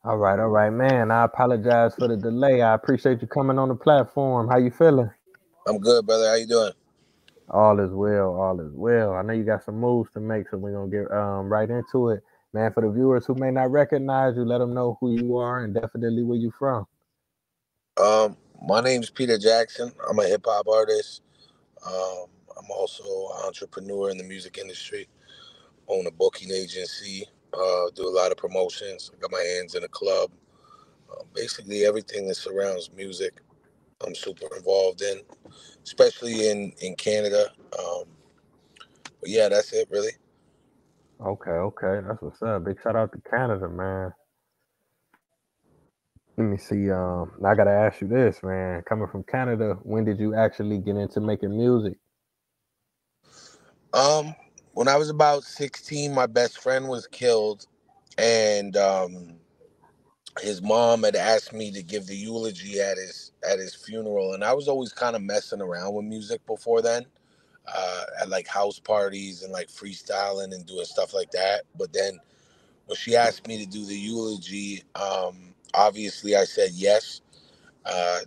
All right, man. I apologize for the delay. I appreciate you coming on the platform. How you feeling? I'm good, brother. How you doing? All is well, all is well. I know you got some moves to make, so we're gonna get right into it. Man, for the viewers who may not recognize you, let them know who you are and definitely where you from. My name's Peter Jackson. I'm a hip hop artist. Um, I'm also an entrepreneur in the music industry. Own a booking agency. Do a lot of promotions. I got my hands in a club. Basically, everything that surrounds music, I'm super involved in, especially in Canada. But yeah, that's it, really. Okay, okay. That's what's up. Big shout out to Canada, man. Let me see. I gotta ask you this, man. Coming from Canada, when did you actually get into making music? Um, when I was about 16, my best friend was killed, and his mom had asked me to give the eulogy at his funeral, and I was always kind of messing around with music before then, at like house parties and like freestyling and doing stuff like that. But then when she asked me to do the eulogy, obviously I said yes,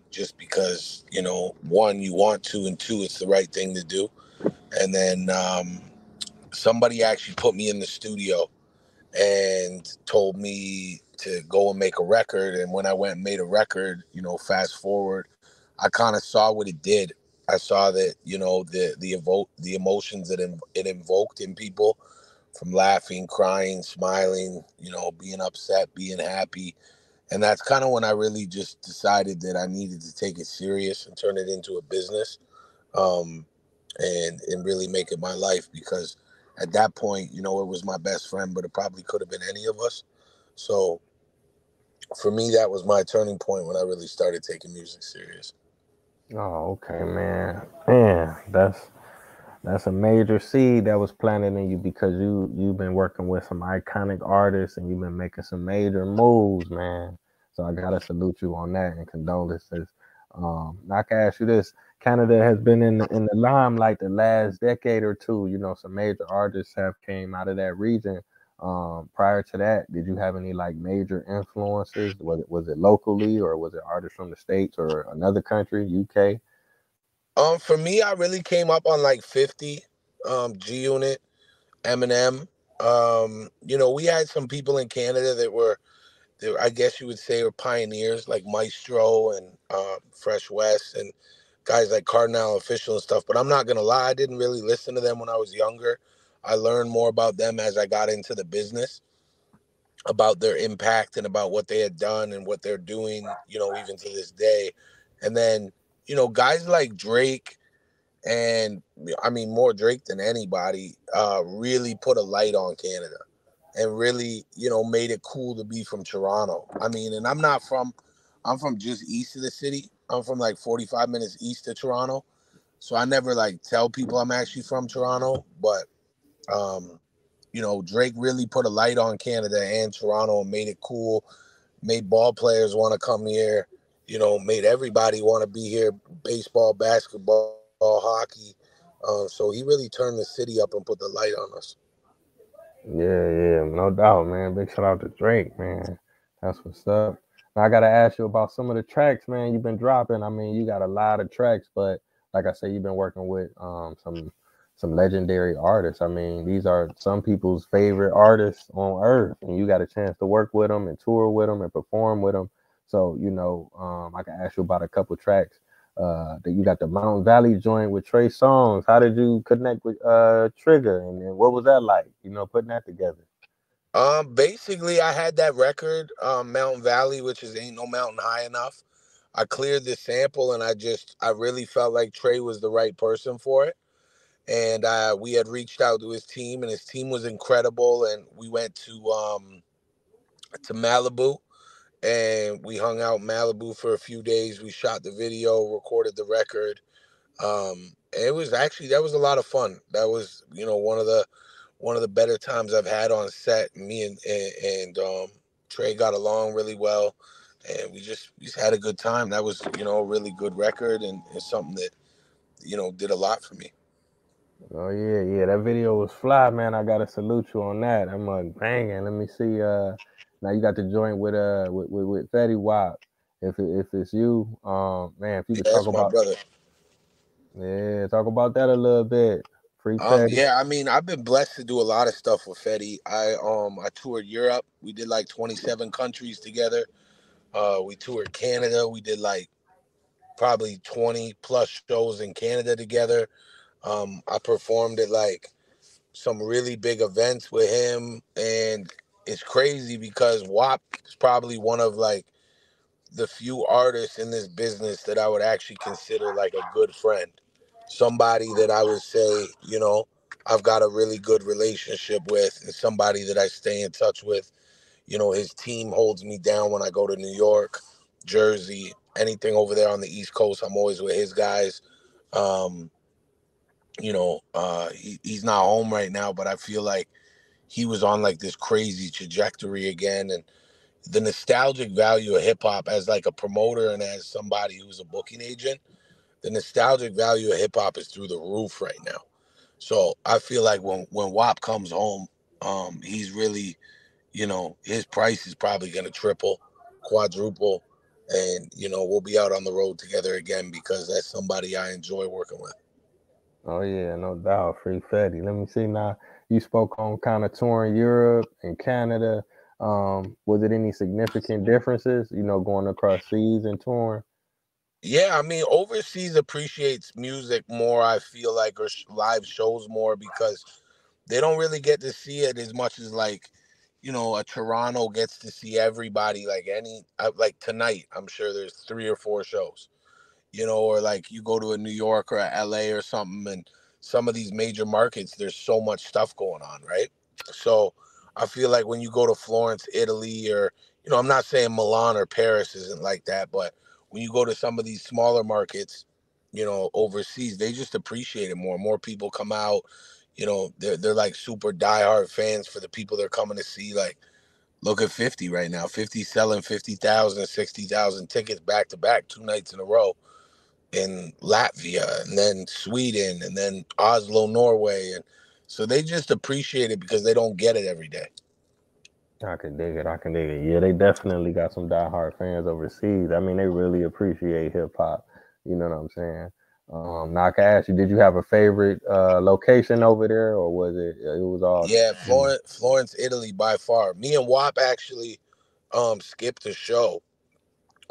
just because one, you want to, and two, it's the right thing to do. And then somebody actually put me in the studio and told me to go and make a record. And when I went and made a record, fast forward, I kind of saw what it did. I saw that the emotions that it invoked in people, from laughing, crying, smiling, being upset, being happy. And that's kind of when I really just decided that I needed to take it serious and turn it into a business, um, and really make it my life, because at that point, it was my best friend, but it probably could have been any of us. So for me, that was my turning point when I really started taking music serious. Oh, okay, man. Man, that's a major seed that was planted in you because you've been working with some iconic artists and you've been making some major moves, man. So I gotta salute you on that and condolences. I can ask you this: Canada has been in the limelight the last decade or two. You know, some major artists have came out of that region. Prior to that, did you have any like major influences? Was it locally or was it artists from the states or another country, UK? For me, I really came up on like 50, G Unit, Eminem. We had some people in Canada I guess you would say, were pioneers, like Maestro and Fresh West and guys like Cardinal Official and stuff. But I'm not gonna lie, I didn't really listen to them when I was younger. I learned more about them as I got into the business, about their impact and about what they had done and what they're doing, even to this day. And then, guys like Drake, and I mean more Drake than anybody, really put a light on Canada and really, made it cool to be from Toronto. I mean, and I'm from just east of the city. I'm from like 45 minutes east of Toronto. So I never like tell people I'm actually from Toronto, but um, Drake really put a light on Canada and Toronto and made it cool, made ball players want to come here, made everybody want to be here, baseball, basketball, hockey. So he really turned the city up and put the light on us. Yeah, yeah, no doubt, man. Big shout out to Drake, man. That's what's up. Now I gotta ask you about some of the tracks, man. You've been dropping. I mean, you got a lot of tracks, but like I said, you've been working with some legendary artists. I mean, these are some people's favorite artists on earth, and you got a chance to work with them and tour with them and perform with them. So I can ask you about a couple tracks. That you got the Mountain Valley joint with Trey Songz. How did you connect with Trigger, and what was that like? Putting that together. Basically, I had that record, Mountain Valley, which is Ain't No Mountain High Enough. I cleared the sample, and I really felt like Trey was the right person for it. And we had reached out to his team, and his team was incredible. And we went to Malibu, and we hung out in Malibu for a few days. We shot the video, recorded the record. And it was actually, that was a lot of fun. That was, one of the better times I've had on set. Me and Trey got along really well, and we just had a good time. That was, a really good record, and it's something that, did a lot for me. Oh yeah, yeah. That video was fly, man. I gotta salute you on that. I'm banging. Let me see. Now you got the joint with Fetty Wap. If it's you, man, if you Yeah, could talk that's my about, brother. yeah, talk about that a little bit. Free Fetty. Yeah, I mean, I've been blessed to do a lot of stuff with Fetty. I toured Europe. We did like 27 countries together. We toured Canada. We did like probably 20 plus shows in Canada together. I performed at like some really big events with him, and it's crazy because WAP is probably one of like the few artists in this business that I would actually consider like a good friend. Somebody that I would say, I've got a really good relationship with, and somebody that I stay in touch with. His team holds me down when I go to New York, Jersey, anything over there on the East Coast. I'm always with his guys. Um, he's not home right now, but I feel like he was on like this crazy trajectory again. And the nostalgic value of hip hop as like a promoter and as somebody who's a booking agent, the nostalgic value of hip hop is through the roof right now. So I feel like when WAP comes home, he's really, his price is probably going to triple, quadruple, and we'll be out on the road together again because that's somebody I enjoy working with. Oh yeah, no doubt. Free Fetty. Let me see now. You spoke on kind of touring Europe and Canada. Was it any significant differences? Going across seas and touring. Yeah, I mean, overseas appreciates music more, I feel like, or live shows more because they don't really get to see it as much as like, a Toronto gets to see everybody. Like tonight, I'm sure there's 3 or 4 shows, or like you go to a New York or a LA or something, and some of these major markets, there's so much stuff going on, right? So I feel like when you go to Florence, Italy, or, I'm not saying Milan or Paris isn't like that, but when you go to some of these smaller markets, overseas, they just appreciate it more. More people come out, they're like super diehard fans for the people they're coming to see. Like, look at 50 right now. 50 selling 50,000, 60,000 tickets back to back 2 nights in a row in Latvia and then Sweden and then Oslo, Norway. And so they just appreciate it because they don't get it every day. I can dig it. I can dig it. Yeah, they definitely got some diehard fans overseas. I mean, they really appreciate hip hop. You know what I'm saying? Now I can ask you, did you have a favorite location over there, or was it was all? Yeah, Florence, Italy by far. Me and WAP actually skipped a show,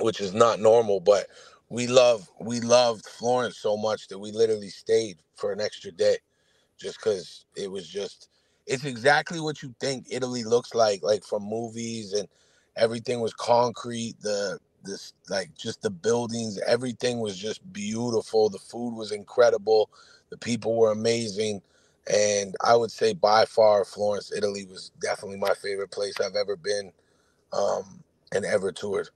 which is not normal, but we loved Florence so much that we literally stayed for an extra day just because it's exactly what you think Italy looks like from movies, and everything was concrete. This like just the buildings, everything was just beautiful. The food was incredible. The people were amazing. And I would say by far Florence, Italy was definitely my favorite place I've ever been, and ever toured.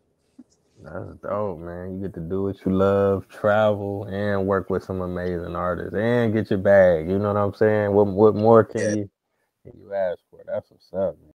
That's dope, man. You get to do what you love, travel, and work with some amazing artists, and get your bag. You know what I'm saying? What more Yeah. can you ask for? That's what's up, man.